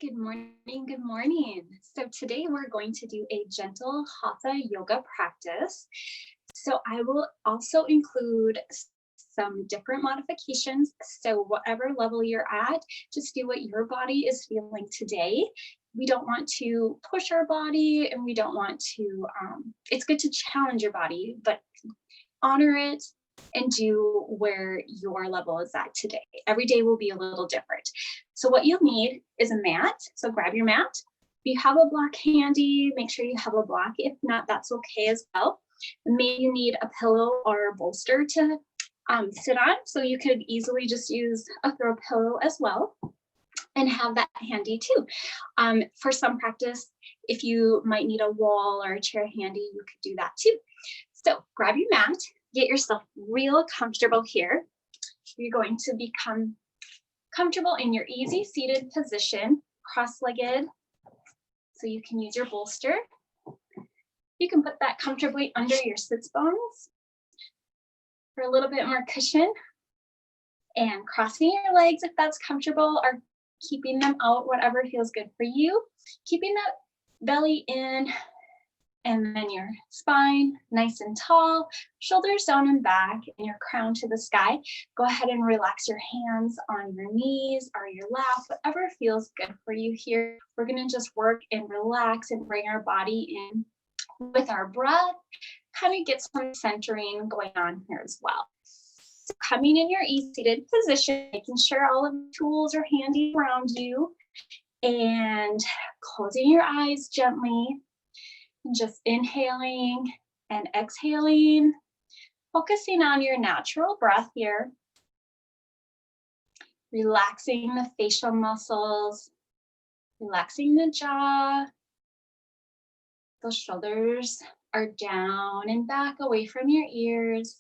Good morning, good morning. So today we're going to do a gentle Hatha yoga practice. So I will also include some different modifications. So whatever level you're at, just do what your body is feeling today. We don't want to push our body and we don't want to, it's good to challenge your body, but honor it and do where your level is at today. Every day will be a little different. So what you'll need is a mat. So grab your mat. If you have a block handy, make sure you have a block. If not, that's okay as well. Maybe you need a pillow or a bolster to sit on. So you could easily just use a throw pillow as well and have that handy too. For some practice, if you might need a wall or a chair handy, you could do that too. So grab your mat, get yourself real comfortable here. You're going to become comfortable in your easy seated position, cross-legged, so you can use your bolster. You can put that comfortably under your sits bones for a little bit more cushion, and crossing your legs if that's comfortable, or keeping them out, whatever feels good for you. Keeping that belly in, and then your spine nice and tall, shoulders down and back, and your crown to the sky. Go ahead and relax your hands on your knees or your lap, whatever feels good for you here. We're gonna just work and relax and bring our body in with our breath, kind of get some centering going on here as well. So coming in your easy seated position, making sure all of the tools are handy around you, and closing your eyes gently. Just inhaling and exhaling, focusing on your natural breath here, relaxing the facial muscles, relaxing the jaw. The shoulders are down and back away from your ears.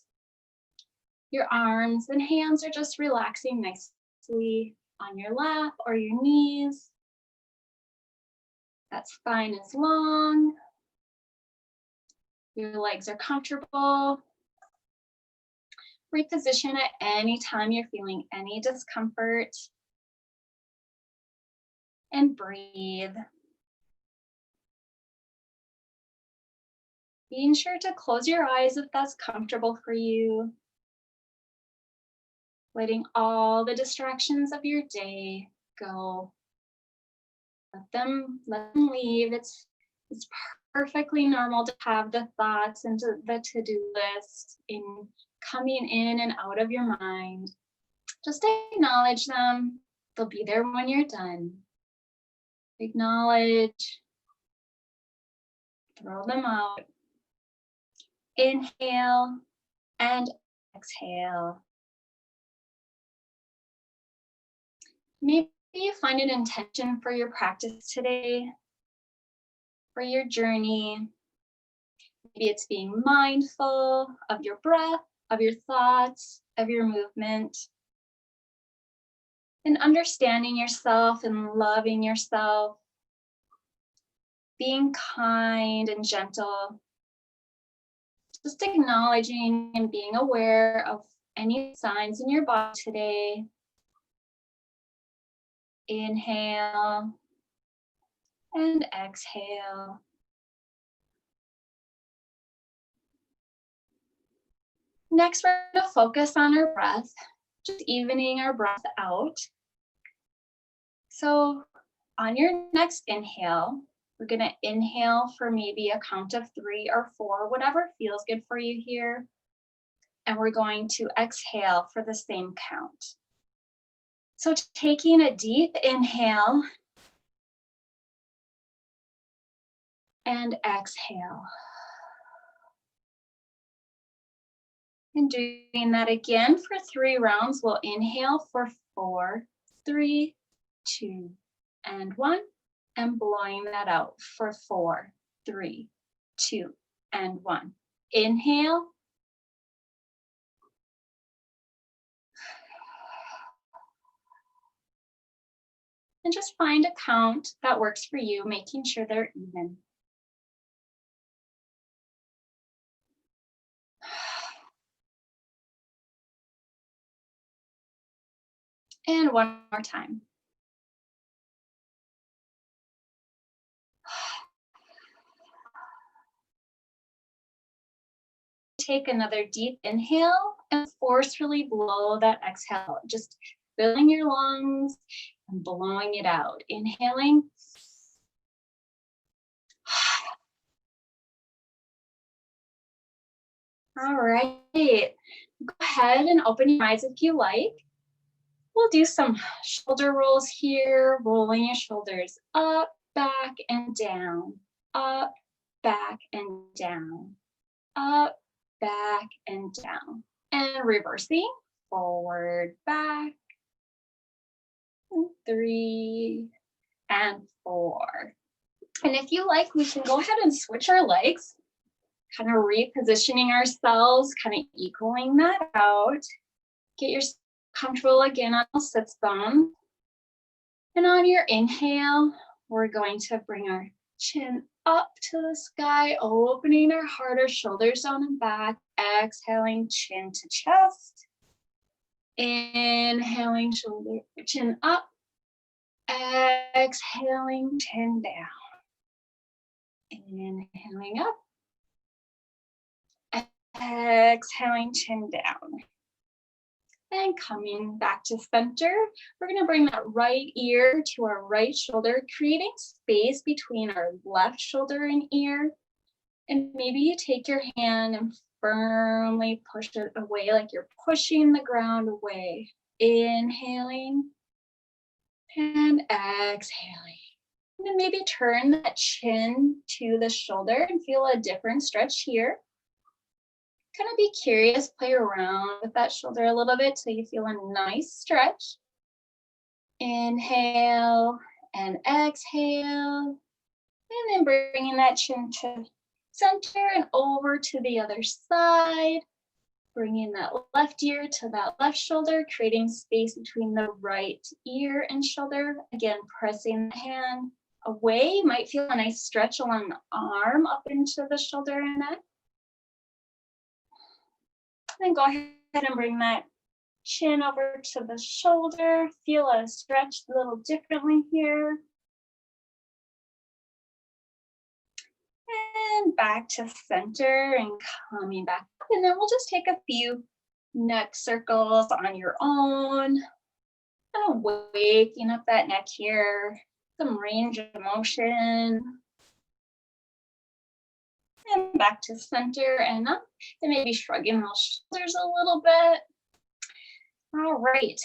Your arms and hands are just relaxing nicely on your lap or your knees. That spine is long. Your legs are comfortable. Reposition at any time you're feeling any discomfort. And breathe. Being sure to close your eyes if that's comfortable for you. Letting all the distractions of your day go. Let them leave. It's perfectly normal to have the thoughts and the to-do list in coming in and out of your mind. Just acknowledge them. They'll be there when you're done. Acknowledge. Throw them out. Inhale and exhale. Maybe you find an intention for your practice today, for your journey. Maybe it's being mindful of your breath, of your thoughts, of your movement, and understanding yourself and loving yourself, being kind and gentle, just acknowledging and being aware of any signs in your body today. Inhale and exhale. Next, we're going to focus on our breath, just evening our breath out. So on your next inhale, we're going to inhale for maybe a count of 3 or 4, whatever feels good for you here. And we're going to exhale for the same count. So taking a deep inhale and exhale. And doing that again for 3 rounds. We'll inhale for 4, 3, 2, and 1. And blowing that out for 4, 3, 2, and 1. Inhale. And just find a count that works for you, making sure they're even. And one more time. take another deep inhale and forcefully blow that exhale, just filling your lungs and blowing it out. Inhaling. All right, go ahead and open your eyes if you like. We'll do some shoulder rolls here, rolling your shoulders up, back, and down, up, back, and down, up, back, and down. And reversing, forward, back, 3, and 4. And if you like, we can go ahead and switch our legs, kind of repositioning ourselves, kind of equaling that out. Get yourself comfortable again on the sits bone. And on your inhale, we're going to bring our chin up to the sky, opening our heart, our shoulders down and back. Exhaling, chin to chest. Inhaling, shoulder, chin up. Exhaling, chin down. Inhaling up. Exhaling, chin down. And coming back to center, we're going to bring that right ear to our right shoulder, creating space between our left shoulder and ear. And maybe you take your hand and firmly push it away, like you're pushing the ground away. Inhaling and exhaling. And then maybe turn that chin to the shoulder and feel a different stretch here. Kind of be curious, play around with that shoulder a little bit till you feel a nice stretch. Inhale and exhale. And then bringing that chin to center and over to the other side. Bringing that left ear to that left shoulder, creating space between the right ear and shoulder. Again, pressing the hand away. You might feel a nice stretch along the arm up into the shoulder and neck. Then go ahead and bring that chin over to the shoulder. Feel a stretch a little differently here. And back to center and coming back. And then we'll just take a few neck circles on your own. Kind of waking up that neck here. Some range of motion. And back to center and up. And maybe shrugging those shoulders a little bit. All right.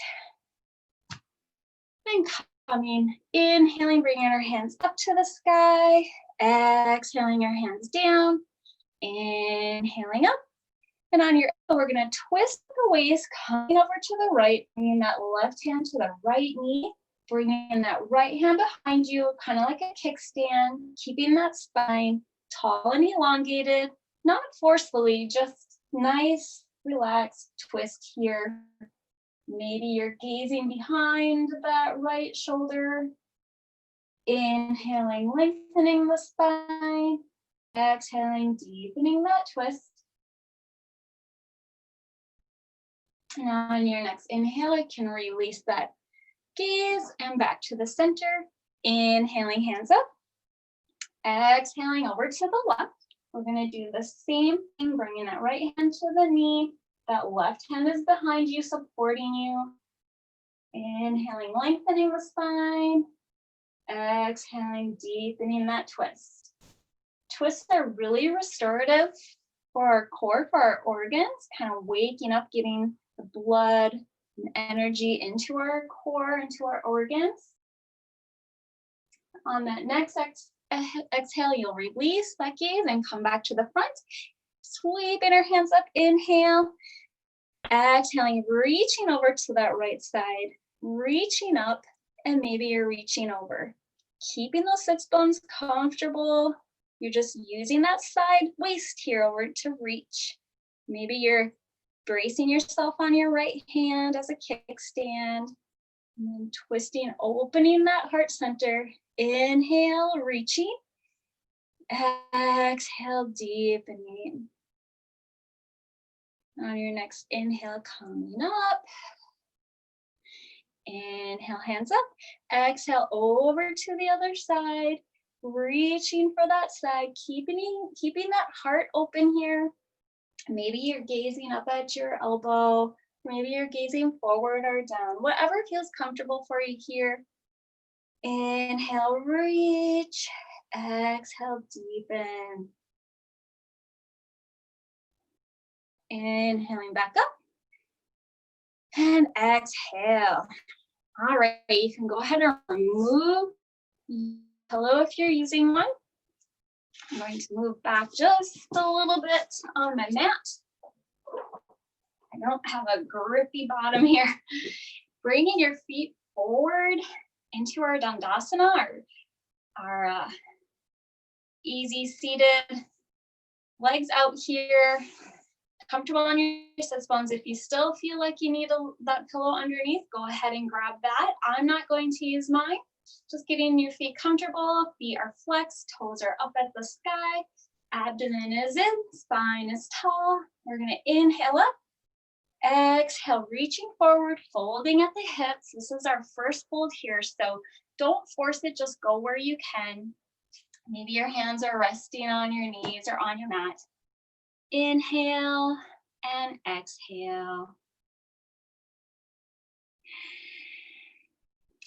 And coming, inhaling, bringing our hands up to the sky. Exhaling our hands down. Inhaling up. And on your elbow, we're going to twist the waist, coming over to the right, bringing that left hand to the right knee. Bringing that right hand behind you, kind of like a kickstand, keeping that spine tall and elongated, not forcefully, just nice, relaxed twist here. Maybe you're gazing behind that right shoulder. Inhaling, lengthening the spine. Exhaling, deepening that twist. And on your next inhale, you can release that gaze and back to the center. Inhaling, hands up. Exhaling over to the left. We're going to do the same thing, bringing that right hand to the knee. That left hand is behind you, supporting you. Inhaling, lengthening the spine. Exhaling, deepening that twist. Twists are really restorative for our core, for our organs, kind of waking up, getting the blood and energy into our core, into our organs. On that next exhale, you'll release that gaze and come back to the front. Sweeping our hands up, inhale. Exhaling, reaching over to that right side, reaching up, and maybe you're reaching over. Keeping those sits bones comfortable. You're just using that side waist here over to reach. Maybe you're bracing yourself on your right hand as a kickstand. And then twisting, opening that heart center. Inhale, reaching. Exhale, deepening. On your next inhale, coming up. Inhale, hands up. Exhale, over to the other side. Reaching for that side, keeping that heart open here. Maybe you're gazing up at your elbow. Maybe you're gazing forward or down. Whatever feels comfortable for you here. Inhale, reach. Exhale, deepen. Inhaling back up. And exhale. All right, you can go ahead and remove the pillow if you're using one. I'm going to move back just a little bit on my mat. I don't have a grippy bottom here. Bringing your feet forward into our Dandasana, our easy seated, legs out here, comfortable on your sit bones. If you still feel like you need that pillow underneath, go ahead and grab that. I'm not going to use mine. Just getting your feet comfortable. Feet are flexed, toes are up at the sky. Abdomen is in, spine is tall. We're going to inhale up. Exhale, reaching forward, folding at the hips. This is our first fold here, so don't force it, just go where you can. Maybe your hands are resting on your knees or on your mat. Inhale and exhale.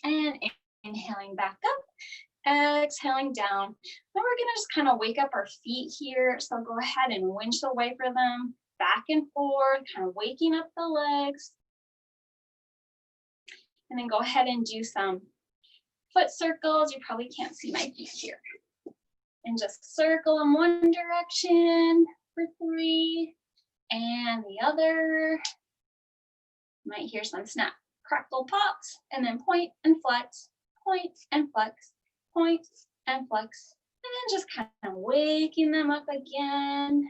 And inhaling back up, exhaling down. Then we're gonna just kind of wake up our feet here, so go ahead and windshield wiper them back and forth, kind of waking up the legs. And then go ahead and do some foot circles. You probably can't see my feet here. And just circle in one direction for 3 and the other. You might hear some snap, crackle, pops, and then point and flex, point and flex, point and flex. And then just kind of waking them up again.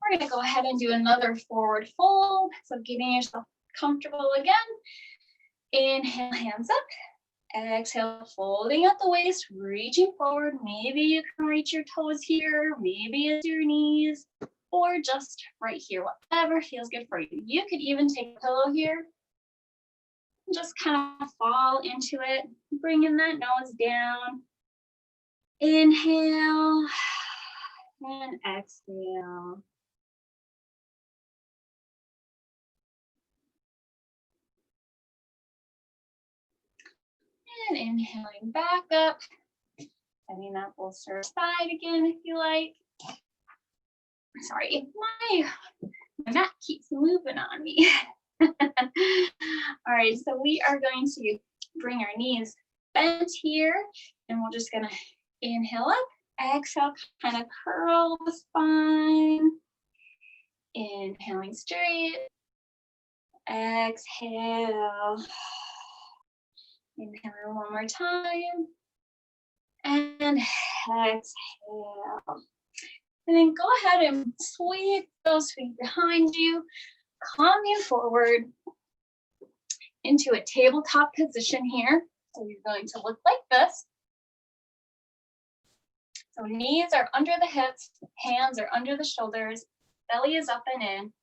We're going to go ahead and do another forward fold. So getting yourself comfortable again. Inhale, hands up. Exhale, folding at the waist, reaching forward. Maybe you can reach your toes here. Maybe it's your knees. Or just right here, whatever feels good for you. You could even take a pillow here. Just kind of fall into it. Bringing that nose down. Inhale. And exhale. And inhaling back up, setting that bolster aside again if you like. Sorry, my mat keeps moving on me. All right, so we are going to bring our knees bent here, and we're just gonna inhale up, exhale, kind of curl the spine. Inhaling straight, exhale. Inhale one more time. And exhale. And then go ahead and sweep those feet behind you, coming forward into a tabletop position here. So you're going to look like this. So knees are under the hips, hands are under the shoulders, belly is up and in,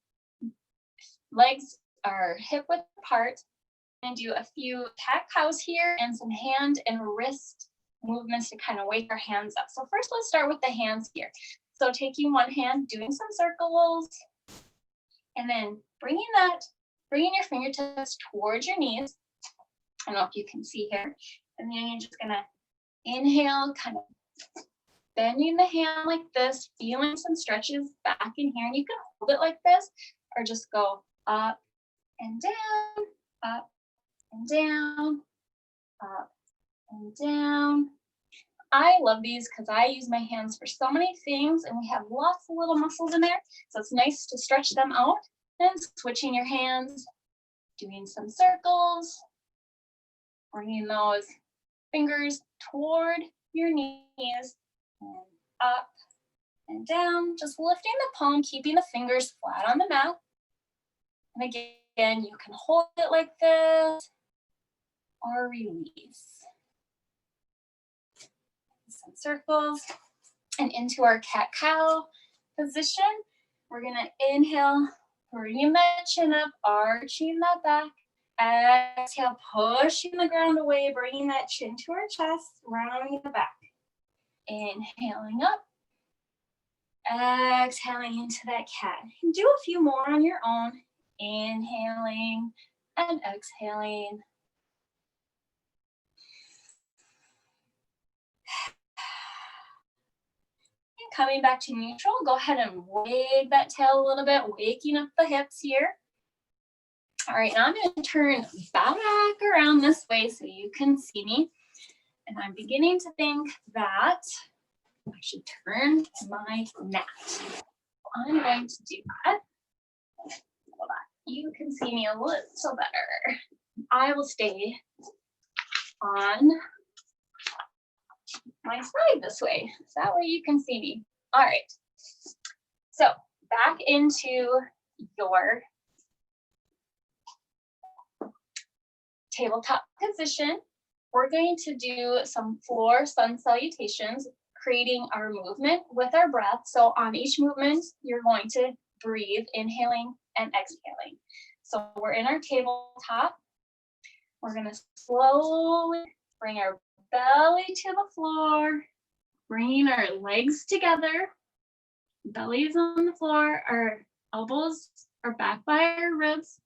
legs are hip width apart. And do a few cat cows here and some hand and wrist movements to kind of wake our hands up. So first let's start with the hands here. So taking one hand, doing some circles, and then bringing your fingertips towards your knees. I don't know if you can see here. And then you're just gonna inhale, kind of bending the hand like this, feeling some stretches back in here. And you can hold it like this, or just go up and down, up and down, up and down. I love these because I use my hands for so many things, and we have lots of little muscles in there, so it's nice to stretch them out. And switching your hands, doing some circles, bringing those fingers toward your knees, and up and down, just lifting the palm, keeping the fingers flat on the mat. And again, you can hold it like this, or release. Some circles, and into our cat-cow position. We're gonna inhale, bringing that chin up, arching that back. Exhale, pushing the ground away, bringing that chin to our chest, rounding the back. Inhaling up. exhaling into that cat. And do a few more on your own. Inhaling and exhaling. And coming back to neutral, go ahead and wag that tail a little bit, waking up the hips here. All right, now I'm going to turn back around this way so you can see me. And I'm beginning to think that I should turn my mat. I'm going to do that. Hold on. You can see me a little better. I will stay on my side this way. So that way you can see me. All right. So back into your tabletop position. We're going to do some floor sun salutations, creating our movement with our breath. So on each movement, you're going to breathe, inhaling and exhaling. So we're in our tabletop. We're going to slowly bring our belly to the floor, bringing our legs together. Belly is on the floor, our elbows are back by our ribs.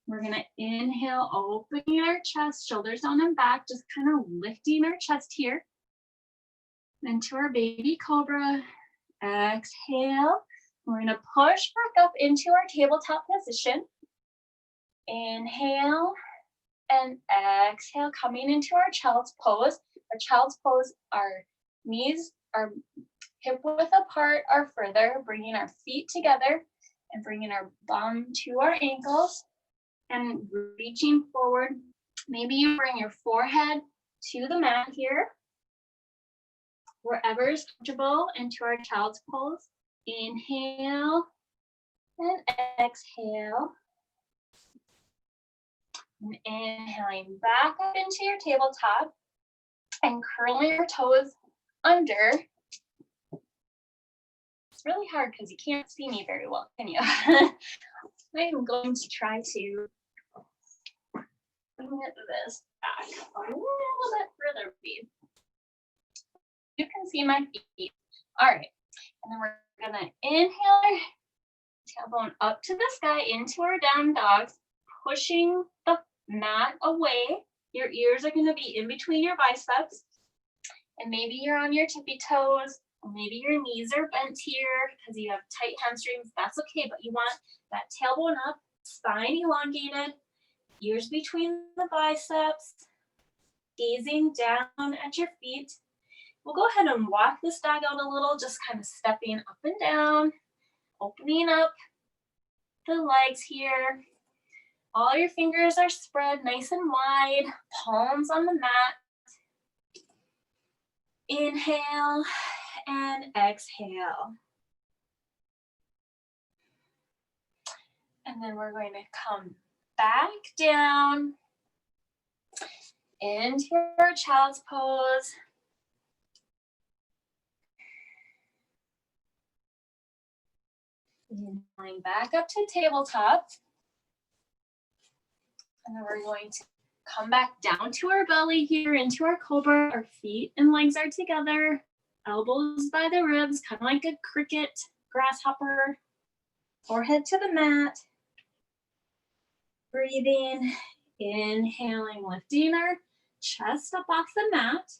We're gonna inhale, opening our chest, shoulders down and back, just kind of lifting our chest here. Then to our baby cobra, exhale. We're gonna push back up into our tabletop position. Inhale and exhale, coming into our child's pose. Our child's pose, our knees are hip width apart or further, bringing our feet together and bringing our bum to our ankles. And reaching forward, maybe you bring your forehead to the mat here, wherever is comfortable, into our child's pose. Inhale and exhale. And inhaling back up into your tabletop and curling your toes under. It's really hard because you can't see me very well, can you? I'm going to try to bring this back a little bit further, please. You can see my feet. All right, and then we're gonna inhale our tailbone up to the sky into our down dogs, pushing the mat away. Your ears are gonna be in between your biceps, and maybe you're on your tippy toes, or maybe your knees are bent here because you have tight hamstrings. That's okay, but you want that tailbone up, spine elongated, ears between the biceps, gazing down at your feet. We'll go ahead and walk this dog out a little, just kind of stepping up and down, opening up the legs here. All your fingers are spread nice and wide, palms on the mat. Inhale and exhale. And then we're going to come back down into our child's pose. Inhaling back up to tabletop. And then we're going to come back down to our belly here, into our cobra. Our feet and legs are together, elbows by the ribs, kind of like a cricket, grasshopper. Forehead to the mat. Breathing, inhaling, lifting our chest up off the mat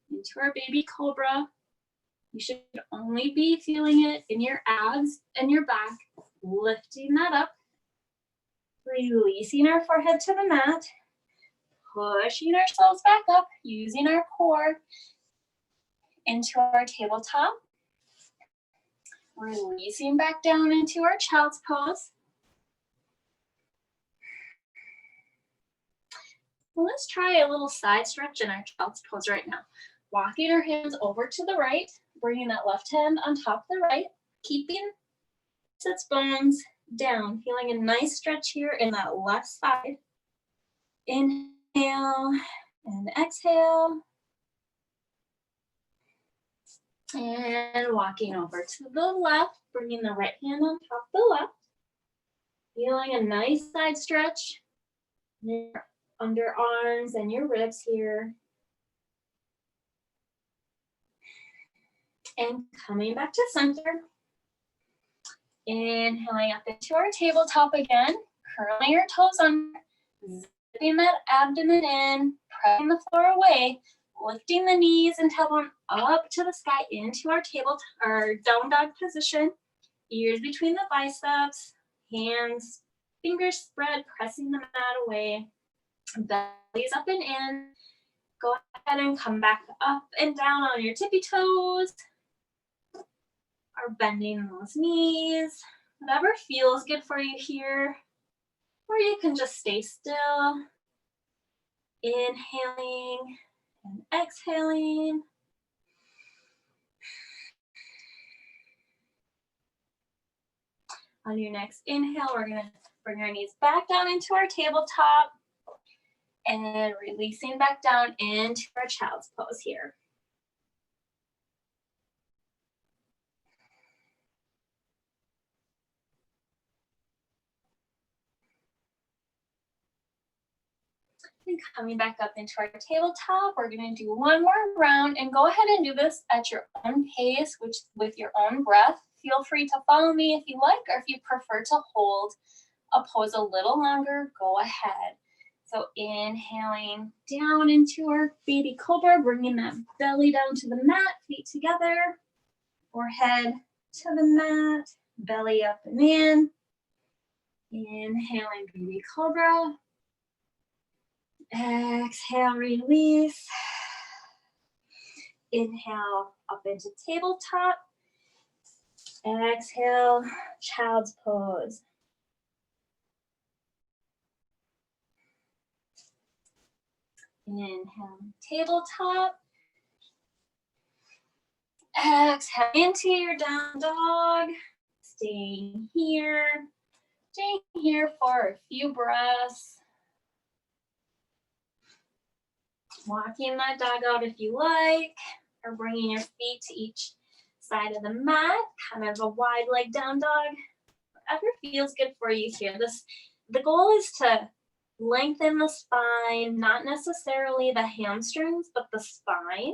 into our baby cobra. You should only be feeling it in your abs and your back, lifting that up, releasing our forehead to the mat, pushing ourselves back up, using our core into our tabletop, releasing back down into our child's pose. Let's try a little side stretch in our child's pose right now. Walking our hands over to the right, bringing that left hand on top of the right, keeping sits bones down, feeling a nice stretch here in that left side. Inhale and exhale. And walking over to the left, bringing the right hand on top of the left. Feeling a nice side stretch. Your underarms and your ribs here. And coming back to center. Inhaling up into our tabletop again, curling your toes under, zipping that abdomen in, pressing the floor away, lifting the knees and tailbone up to the sky into our our down dog position, ears between the biceps, hands, fingers spread, pressing the mat away, bellies up and in. Go ahead and come back up and down on your tippy toes, or bending those knees, whatever feels good for you here, or you can just stay still, inhaling and exhaling. On your next inhale, we're gonna bring our knees back down into our tabletop and releasing back down into our child's pose here. And coming back up into our tabletop, we're gonna do one more round, and go ahead and do this at your own pace, which with your own breath. Feel free to follow me if you like, or if you prefer to hold a pose a little longer, go ahead. So inhaling down into our baby cobra, bringing that belly down to the mat, feet together, forehead to the mat, belly up and in. Inhaling baby cobra. Exhale, release. Inhale up into tabletop. Exhale, child's pose. Inhale, tabletop. Exhale into your down dog. Staying here for a few breaths. Walking that dog out if you like, or bringing your feet to each side of the mat, kind of a wide leg down dog. Whatever feels good for you here. The goal is to lengthen the spine, not necessarily the hamstrings, but the spine.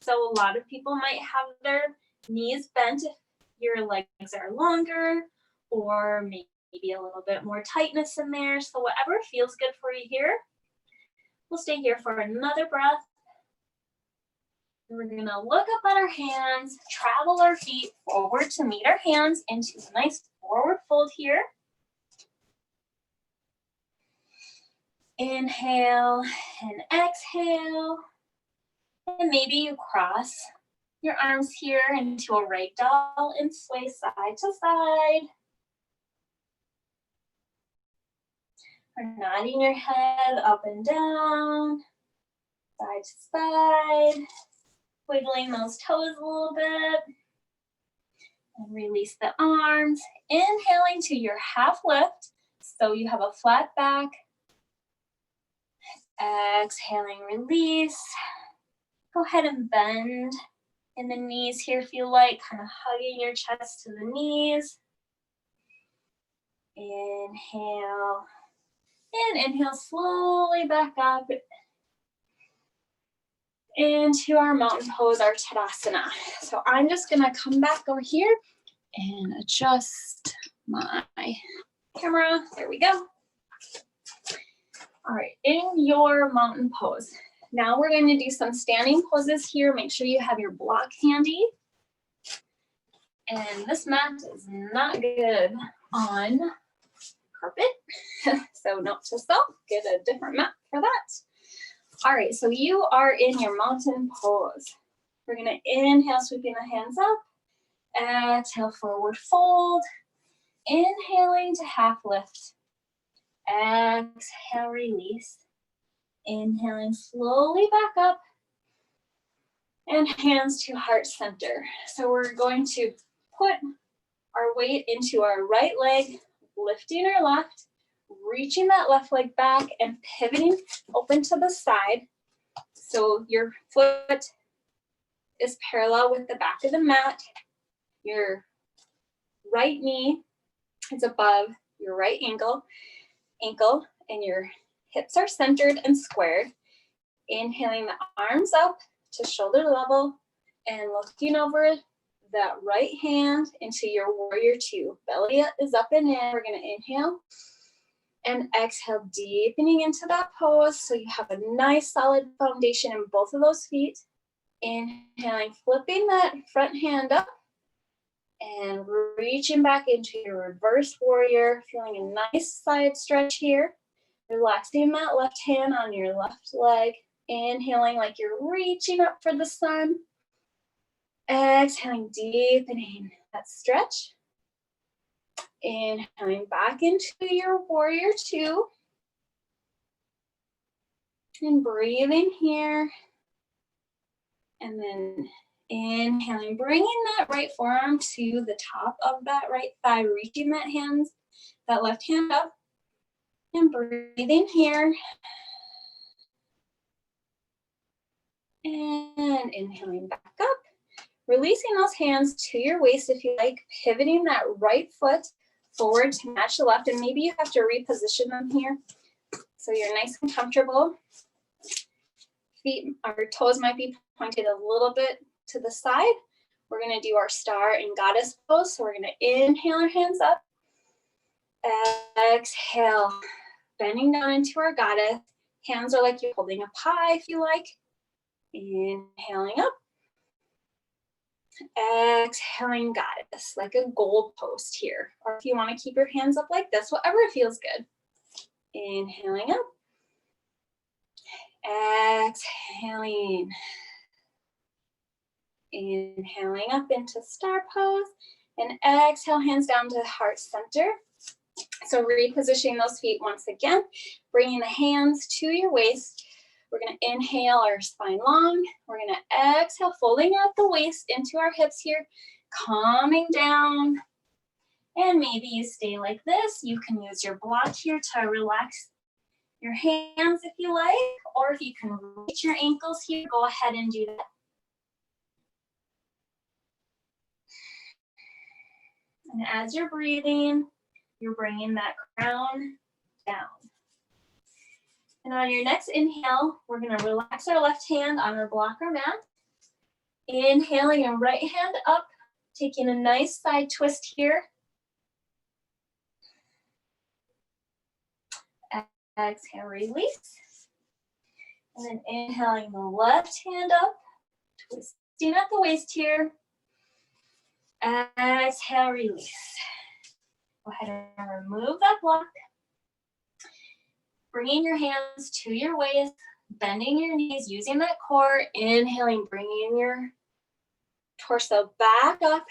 So a lot of people might have their knees bent if your legs are longer, or maybe a little bit more tightness in there. So whatever feels good for you here. We'll stay here for another breath. And we're gonna look up at our hands, travel our feet forward to meet our hands into a nice forward fold here. Inhale and exhale. And maybe you cross your arms here into a ragdoll and sway side to side. Or nodding your head up and down, side to side, wiggling those toes a little bit. And release the arms, inhaling to your half lift, so you have a flat back. Exhaling, release. Go ahead and bend in the knees here if you like, kind of hugging your chest to the knees. Inhale. And inhale slowly back up into our mountain pose, our Tadasana. So I'm just gonna come back over here and adjust my camera. There we go. All right, in your mountain pose. Now we're going to do some standing poses here. Make sure you have your block handy. And this mat is not good on carpet. So note to self, get a different mat for that. All right, so you are in your mountain pose. We're gonna inhale, sweeping the hands up. Exhale, forward fold. Inhaling to half lift. Exhale, release. Inhaling slowly back up. And hands to heart center. So we're going to put our weight into our right leg, lifting our left, reaching that left leg back and pivoting open to the side. So your foot is parallel with the back of the mat. Your right knee is above your right ankle, and your hips are centered and squared. Inhaling the arms up to shoulder level. and looking over that right hand into your warrior two. Belly is up and in. We're going to inhale and exhale, deepening into that pose so you have a nice solid foundation in both of those feet. Inhaling, flipping that front hand up and reaching back into your reverse warrior, feeling a nice side stretch here. Relaxing that left hand on your left leg. Inhaling like you're reaching up for the sun. Exhaling, deepening that stretch. Inhaling back into your warrior two. And breathing here. And then inhaling, bringing that right forearm to the top of that right thigh, reaching that left hand up. And breathing here. And inhaling back up. Releasing those hands to your waist if you like, pivoting that right foot forward to match the left, and maybe you have to reposition them here so you're nice and comfortable. Feet or toes might be pointed a little bit to the side. We're going to do our star and goddess pose. So we're going to inhale our hands up. Exhale, bending down into our goddess. Hands are like you're holding a pie if you like. Inhaling up. Exhaling goddess, like a gold post here. Or if you want to keep your hands up like this, whatever feels good. Inhaling up. Exhaling. Inhaling up into star pose. And exhale, hands down to heart center. So repositioning those feet once again. Bringing the hands to your waist. We're going to inhale our spine long. We're going to exhale, folding out the waist into our hips here, calming down. And maybe you stay like this. You can use your block here to relax your hands if you like, or if you can reach your ankles here, go ahead and do that. And as you're breathing, you're bringing that crown down. And on your next inhale, we're going to relax our left hand on our blocker mat. Inhaling your right hand up, taking a nice side twist here. Exhale, release. And then inhaling the left hand up, twisting at the waist here. Exhale, release. Go ahead and remove that block. Bringing your hands to your waist, bending your knees, using that core. Inhaling, bringing your torso back up.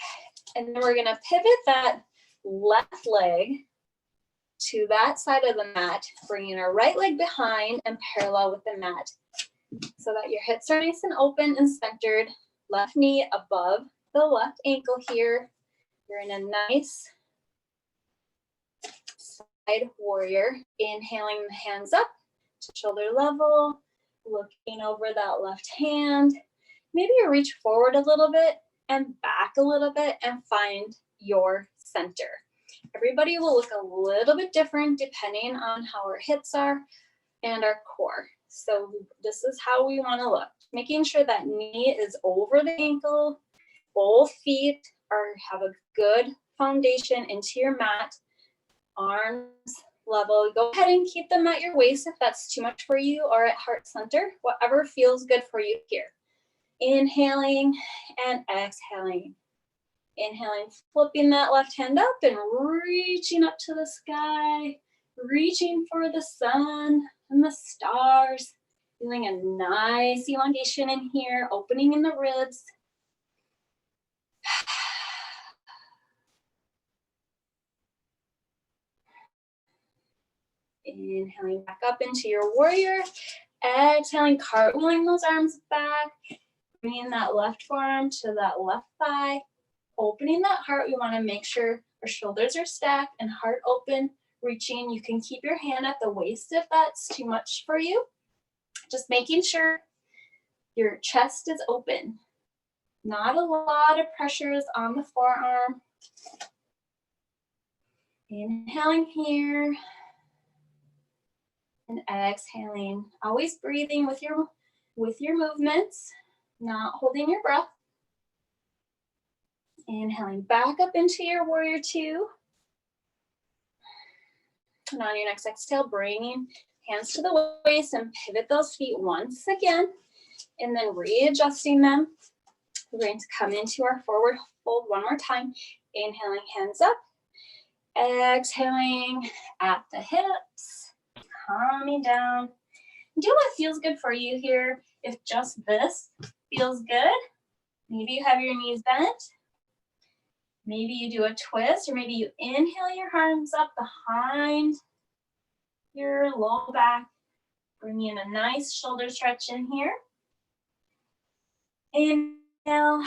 And then we're going to pivot that left leg to that side of the mat, bringing our right leg behind and parallel with the mat so that your hips are nice and open and centered. Left knee above the left ankle here. You're in a nice side warrior. Inhaling the hands up to shoulder level, looking over that left hand. Maybe you reach forward a little bit and back a little bit and find your center. Everybody will look a little bit different depending on how our hips are and our core. So this is how we want to look. Making sure that knee is over the ankle, both feet have a good foundation into your mat, arms level. Go ahead and keep them at your waist if that's too much for you, or at heart center, whatever feels good for you here. Inhaling and exhaling. Inhaling, flipping that left hand up and reaching up to the sky, reaching for the sun and the stars. Feeling a nice elongation in here, opening in the ribs. Inhaling back up into your warrior. Exhaling, cartwheeling those arms back. Bringing that left forearm to that left thigh. Opening that heart. We want to make sure our shoulders are stacked and heart open. Reaching. You can keep your hand at the waist if that's too much for you. Just making sure your chest is open. Not a lot of pressure is on the forearm. Inhaling here. And exhaling. Always breathing with your movements, not holding your breath. Inhaling back up into your warrior two. And on your next exhale, bringing hands to the waist and pivot those feet once again. And then readjusting them. We're going to come into our forward fold one more time. Inhaling, hands up. Exhaling at the hips. Calming down. Do what feels good for you here. If just this feels good, maybe you have your knees bent. Maybe you do a twist, or maybe you inhale your arms up behind your low back. Bring in a nice shoulder stretch in here. Inhale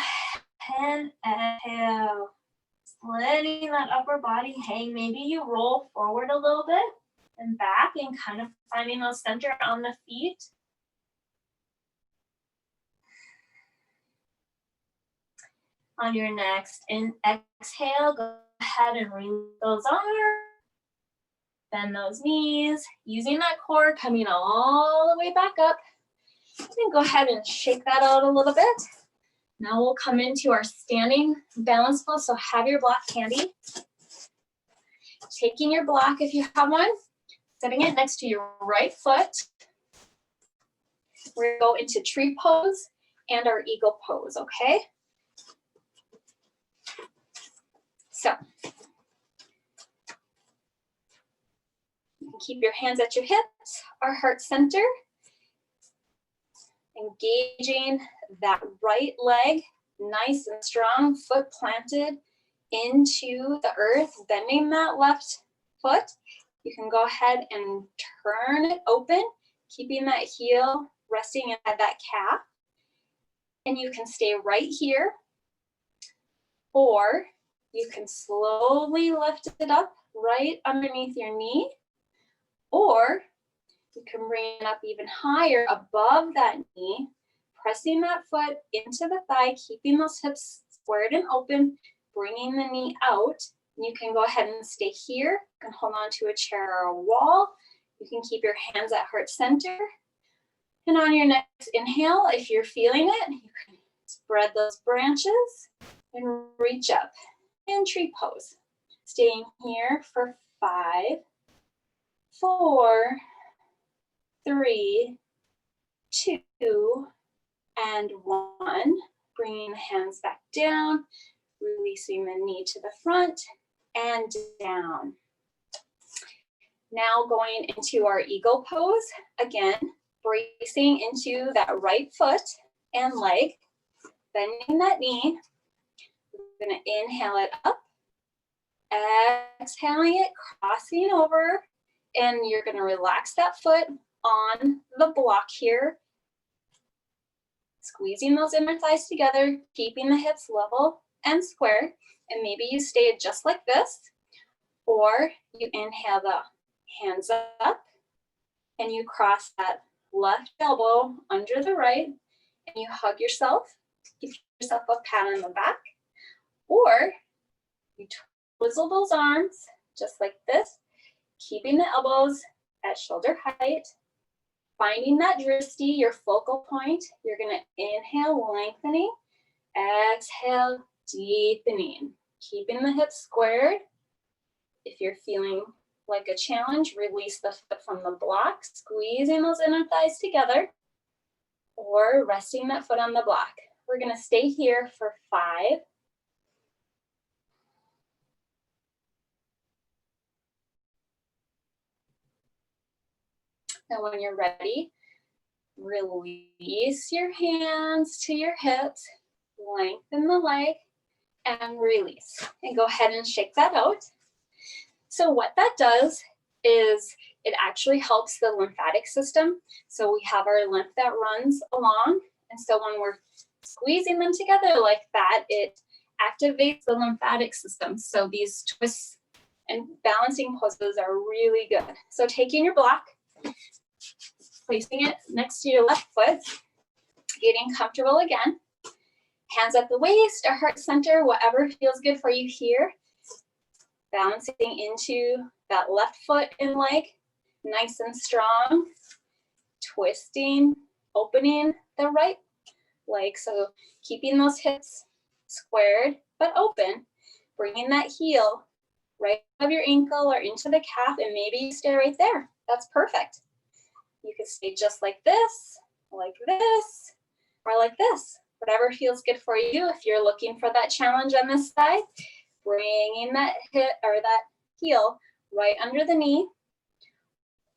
and exhale. Letting that upper body hang. Maybe you roll forward a little bit and back and kind of finding those center on the feet. On your next exhale, go ahead and release those arms. Bend those knees. Using that core coming all the way back up. And go ahead and shake that out a little bit. Now we'll come into our standing balance pose. So have your block handy. Taking your block if you have one. Setting it next to your right foot. We're going to go into tree pose and our eagle pose, okay? So, you can keep your hands at your hips, our heart center. Engaging that right leg, nice and strong, foot planted into the earth, bending that left foot. You can go ahead and turn it open, keeping that heel resting at that calf. And you can stay right here, or you can slowly lift it up right underneath your knee, or you can bring it up even higher above that knee, pressing that foot into the thigh, keeping those hips squared and open, bringing the knee out. And you can go ahead and stay here. You can hold on to a chair or a wall. You can keep your hands at heart center. And on your next inhale, if you're feeling it, you can spread those branches and reach up. And tree pose. Staying here for 5, 4, 3, 2, and 1. Bringing the hands back down, releasing the knee to the front and down. Now going into our eagle pose. Again, bracing into that right foot and leg, bending that knee. We're going to inhale it up, exhaling it, crossing over, and you're going to relax that foot on the block here. Squeezing those inner thighs together, keeping the hips level and square. And maybe you stay just like this, or you inhale the hands up and you cross that left elbow under the right and you hug yourself. Give yourself a pat on the back. Or you twizzle those arms just like this, keeping the elbows at shoulder height, finding that drishti, your focal point. You're going to inhale, lengthening, exhale, deepening, keeping the hips squared. If you're feeling like a challenge, release the foot from the block, squeezing those inner thighs together, or resting that foot on the block. We're going to stay here for 5, 'Now when you're ready, release your hands to your hips, lengthen the leg, and release. And go ahead and shake that out. So what that does is it actually helps the lymphatic system. So we have our lymph that runs along. And so when we're squeezing them together like that, it activates the lymphatic system. So these twists and balancing poses are really good. So taking your block, placing it next to your left foot, getting comfortable again. Hands at the waist or heart center, whatever feels good for you here. Balancing into that left foot and leg, nice and strong. Twisting, opening the right leg. So keeping those hips squared but open, bringing that heel right above your ankle or into the calf, and maybe you stay right there. That's perfect. You can stay just like this, or like this. Whatever feels good for you. If you're looking for that challenge on this side, bringing that hip or that heel right under the knee,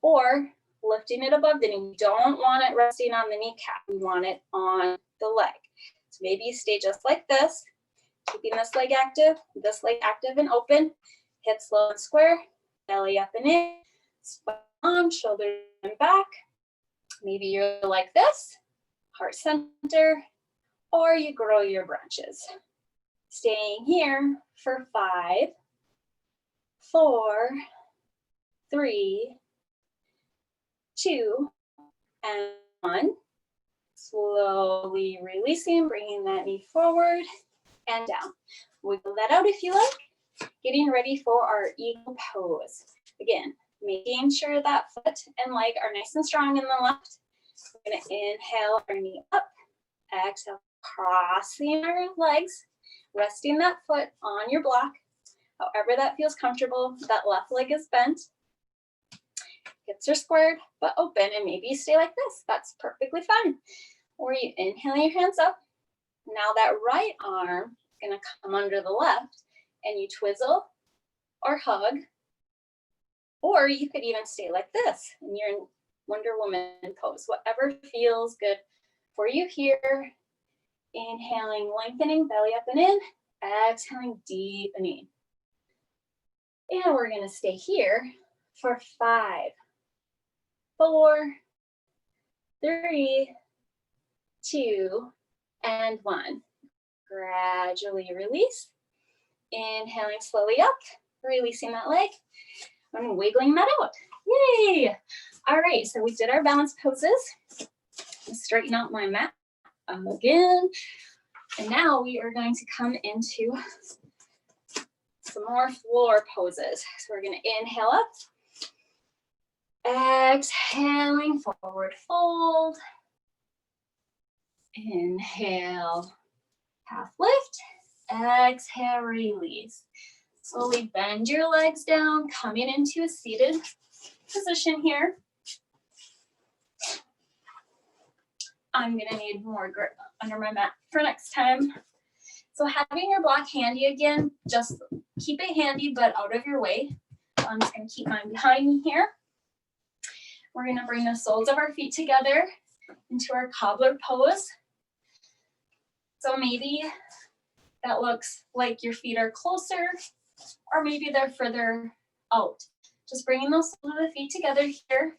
or lifting it above the knee. We don't want it resting on the kneecap. We want it on the leg. So maybe you stay just like this, keeping this leg active and open. Hips low and square, belly up and in, spine on, shoulders and back. Maybe you're like this, heart center, or you grow your branches. Staying here for 5, 4, 3, 2, and 1. Slowly releasing, bringing that knee forward and down. Wiggle that out if you like. Getting ready for our eagle pose. Again, making sure that foot and leg are nice and strong in the left. We're gonna inhale our knee up, exhale, crossing our legs, resting that foot on your block. However that feels comfortable, that left leg is bent. Hips are squared but open, and maybe you stay like this. That's perfectly fine. Or you inhale your hands up. Now that right arm is gonna come under the left, and you twizzle or hug, or you could even stay like this, and you're in Wonder Woman pose. Whatever feels good for you here. Inhaling, lengthening, belly up and in. Exhaling, deepening. And we're gonna stay here for 5, 4, 3, 2, and 1. Gradually release. Inhaling slowly up, releasing that leg, and wiggling that out. Yay! All right, so we did our balance poses. Straighten out my mat again. And now we are going to come into some more floor poses. So we're going to inhale up. Exhaling, forward fold. Inhale, half lift. Exhale, release. Slowly bend your legs down, coming into a seated position here. I'm gonna need more grip under my mat for next time. So having your block handy again, just keep it handy but out of your way. So I'm just gonna keep mine behind me here. We're gonna bring the soles of our feet together into our cobbler pose. So maybe that looks like your feet are closer, or maybe they're further out. Just bringing those soles of the feet together here.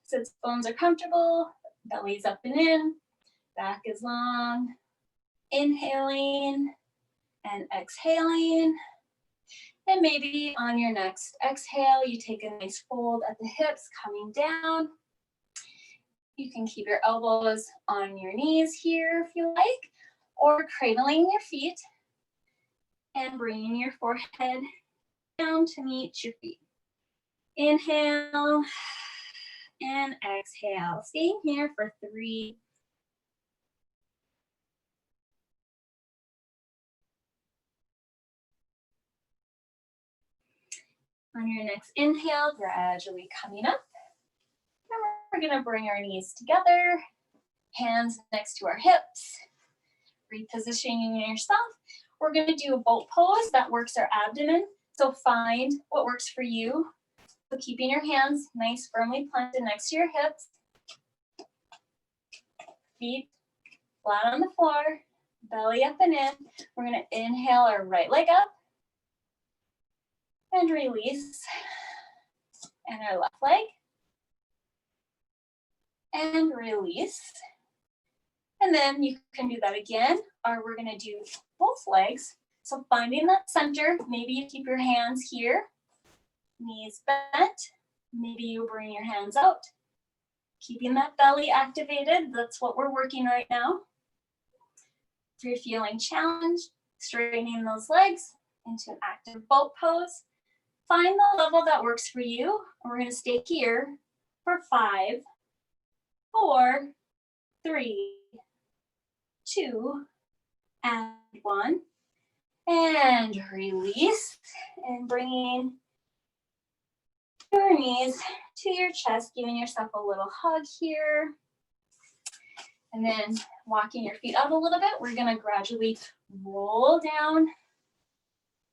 Sits bones are comfortable, belly's up and in, back is long. Inhaling and exhaling. And maybe on your next exhale, you take a nice fold at the hips, coming down. You can keep your elbows on your knees here if you like, or cradling your feet and bringing your forehead down to meet your feet. Inhale and exhale. Staying here for 3. On your next inhale, gradually coming up. And we're gonna bring our knees together, hands next to our hips, repositioning yourself. We're gonna do a boat pose that works our abdomen. So find what works for you. So keeping your hands nice, firmly planted next to your hips. Feet flat on the floor, belly up and in. We're gonna inhale our right leg up and release. And our left leg. And release. And then you can do that again, or we're gonna do both legs. So finding that center, maybe you keep your hands here, knees bent. Maybe you bring your hands out. Keeping that belly activated, that's what we're working right now. If you're feeling challenged, straightening those legs into an active boat pose. Find the level that works for you. We're gonna stay here for 5, 4, 3, 2, and 1, and release, and bringing your knees to your chest, giving yourself a little hug here. And then walking your feet out a little bit, we're gonna gradually roll down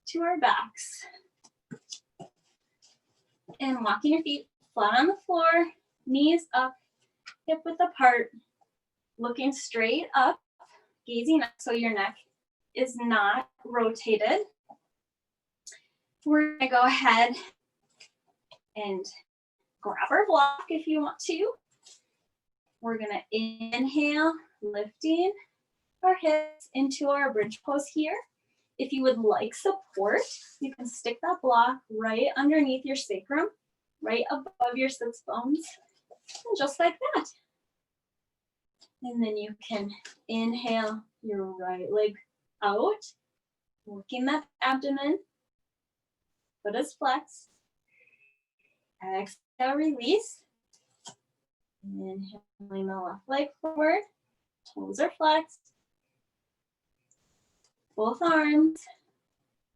to our backs. And walking your feet flat on the floor, knees up, hip width apart, looking straight up, gazing up so your neck is not rotated. We're gonna go ahead and grab our block if you want to. We're gonna inhale, lifting our hips into our bridge pose here. If you would like support, you can stick that block right underneath your sacrum, right above your sits bones, and just like that. And then you can inhale your right leg out, working that abdomen, foot is flexed. Exhale, release. Inhaling the left leg forward, toes are flexed. Both arms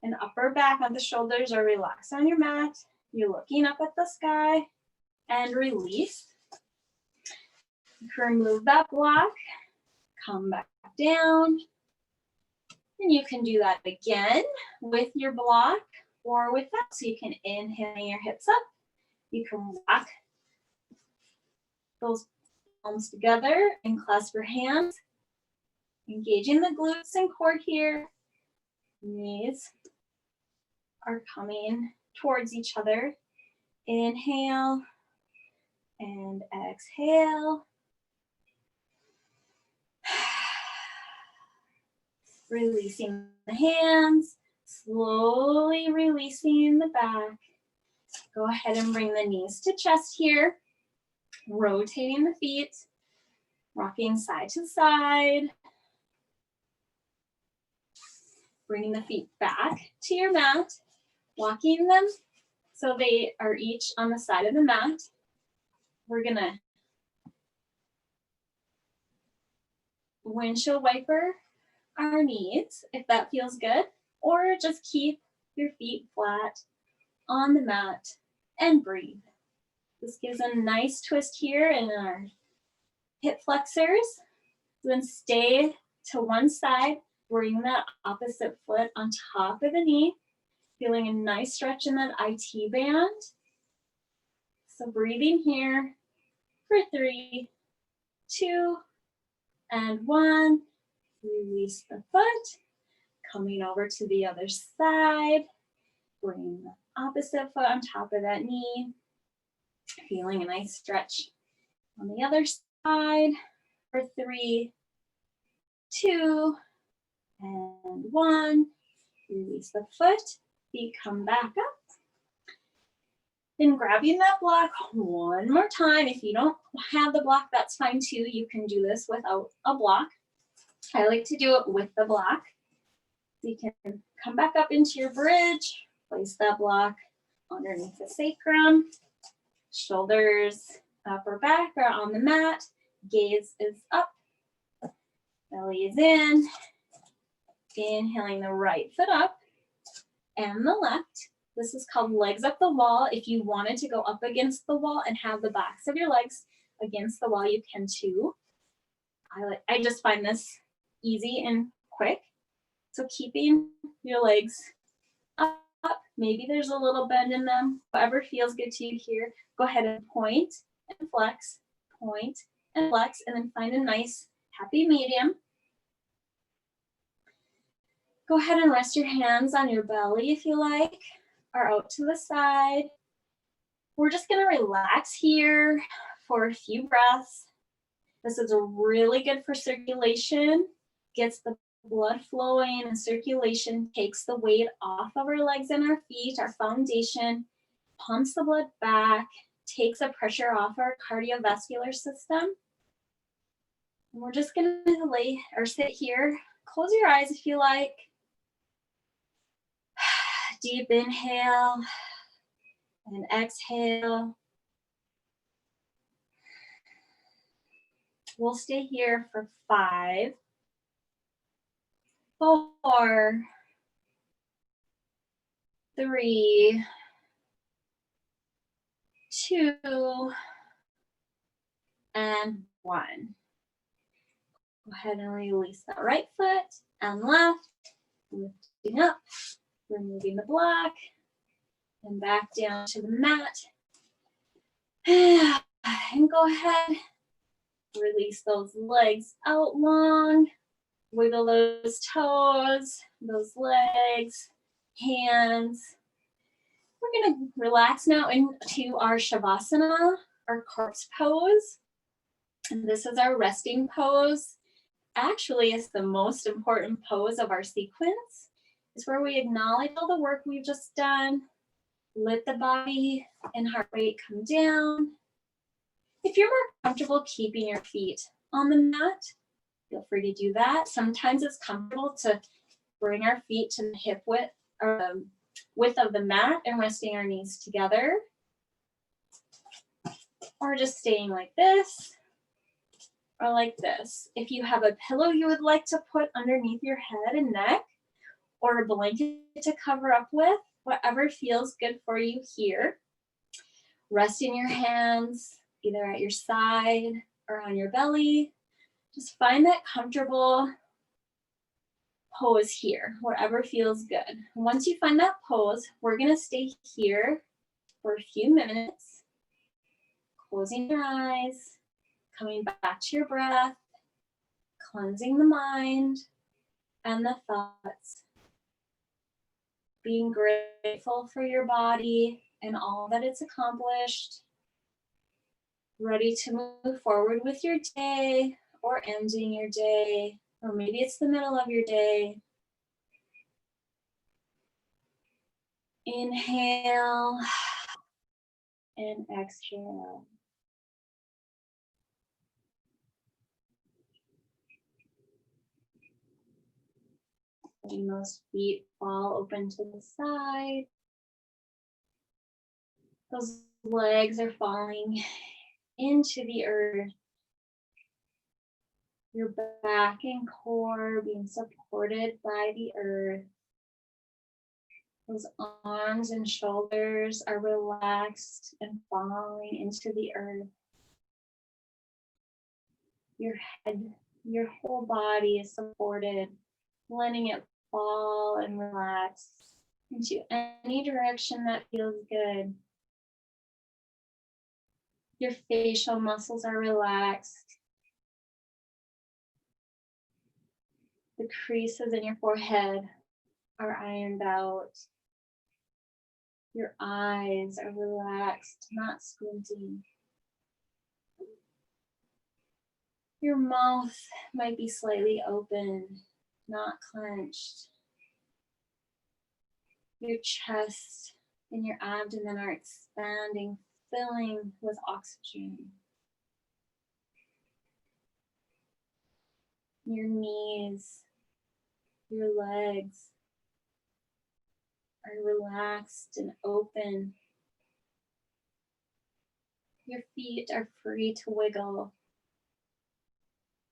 and upper back on the shoulders are relaxed on your mat. You're looking up at the sky and release. You can remove that block, come back down. And you can do that again with your block or with that. So you can inhale your hips up. You can rock those palms together and clasp your hands. Engaging the glutes and core here. Knees are coming towards each other. Inhale and exhale. Releasing the hands, slowly releasing the back. Go ahead and bring the knees to chest here. Rotating the feet, rocking side to side. Bringing the feet back to your mat, walking them so they are each on the side of the mat. We're gonna windshield wiper our knees if that feels good, or just keep your feet flat on the mat and breathe. This gives a nice twist here in our hip flexors. Then stay to one side, bring that opposite foot on top of the knee, feeling a nice stretch in that IT band. So breathing here for 3, 2, and 1. Release the foot, coming over to the other side. Bring the opposite foot on top of that knee. Feeling a nice stretch on the other side for 3, 2, and 1. Release the foot, feet come back up. Then grabbing that block one more time. If you don't have the block, that's fine too. You can do this without a block. I like to do it with the block. You can come back up into your bridge, place that block underneath the sacrum. Shoulders, upper back are on the mat. Gaze is up. Belly is in. Inhaling the right foot up and the left. This is called legs up the wall. If you wanted to go up against the wall and have the backs of your legs against the wall, you can too. I just find this easy and quick. So keeping your legs up, maybe there's a little bend in them, whatever feels good to you here. Go ahead and point and flex, and then find a nice happy medium. Go ahead and rest your hands on your belly if you like, or out to the side. We're just gonna relax here for a few breaths. This is really good for circulation, gets the blood flowing and circulation, takes the weight off of our legs and our feet, our foundation, pumps the blood back, takes the pressure off our cardiovascular system. And we're just gonna lay or sit here. Close your eyes if you like. Deep inhale and exhale. We'll stay here for 5, 4, 3, 2, and 1. Go ahead and release that right foot and left, lifting up, removing the block, and back down to the mat. And go ahead, release those legs out long, wiggle those toes, those legs, hands. We're gonna relax now into our Shavasana, our corpse pose. And this is our resting pose. Actually, it's the most important pose of our sequence. It's where we acknowledge all the work we've just done, let the body and heart rate come down. If you're more comfortable keeping your feet on the mat, feel free to do that. Sometimes it's comfortable to bring our feet to the hip width or the width of the mat and resting our knees together. Or just staying like this or like this. If you have a pillow you would like to put underneath your head and neck or a blanket to cover up with, whatever feels good for you here. Resting your hands either at your side or on your belly. Just find that comfortable pose here, wherever feels good. Once you find that pose, we're gonna stay here for a few minutes, closing your eyes, coming back to your breath, cleansing the mind and the thoughts, being grateful for your body and all that it's accomplished, ready to move forward with your day or ending your day, or maybe it's the middle of your day. Inhale and exhale. Letting those feet fall open to the side. Those legs are falling into the earth. Your back and core being supported by the earth. Those arms and shoulders are relaxed and falling into the earth. Your head, your whole body is supported, letting it fall and relax into any direction that feels good. Your facial muscles are relaxed. The creases in your forehead are ironed out. Your eyes are relaxed, not squinting. Your mouth might be slightly open, not clenched. Your chest and your abdomen are expanding, filling with oxygen. Your knees, your legs are relaxed and open. Your feet are free to wiggle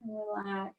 and relax.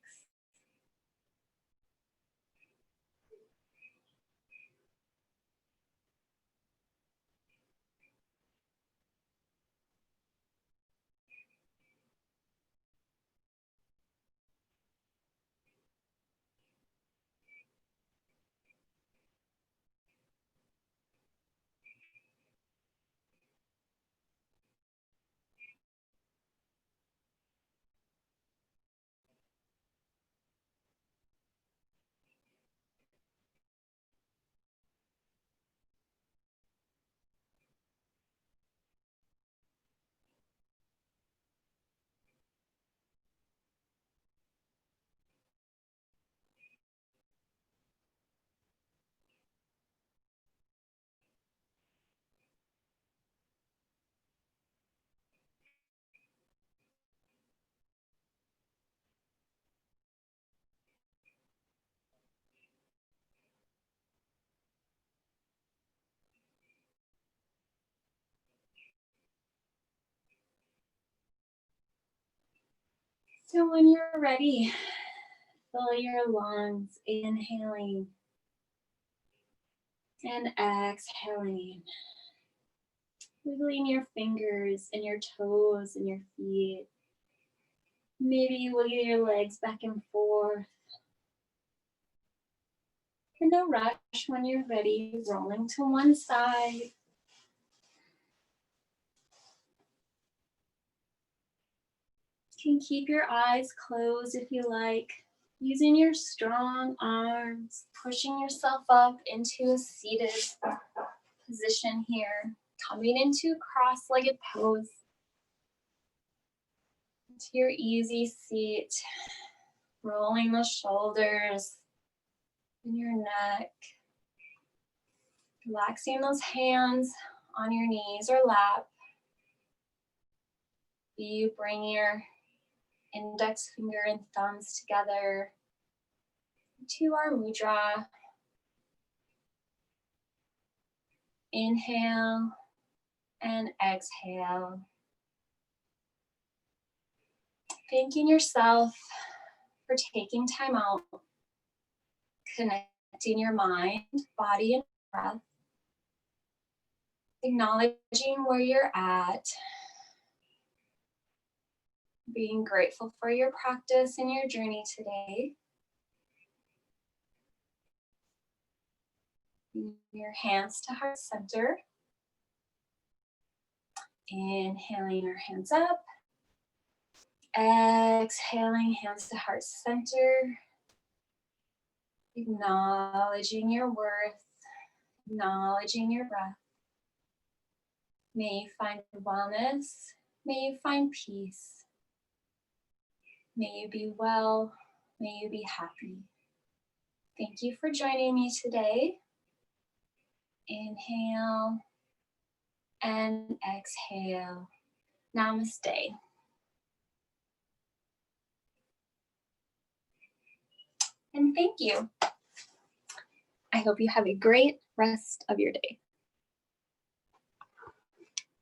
So when you're ready, Fill your lungs, inhaling and exhaling. Wiggling your fingers and your toes and your feet. Maybe wiggle your legs back and forth. And no rush when you're ready, rolling to one side. You can keep your eyes closed if you like. Using your strong arms, pushing yourself up into a seated position here. Coming into cross-legged pose. To your easy seat. Rolling the shoulders in your neck. Relaxing those hands on your knees or lap. You bring your index finger and thumbs together to our mudra. Inhale and exhale. Thanking yourself for taking time out, connecting your mind, body, and breath. Acknowledging where you're at. Being grateful for your practice and your journey today. Your hands to heart center. Inhaling your hands up. Exhaling, hands to heart center. Acknowledging your worth. Acknowledging your breath. May you find wellness. May you find peace. May you be well. May you be happy. Thank you for joining me today. Inhale and exhale. Namaste. And thank you. I hope you have a great rest of your day.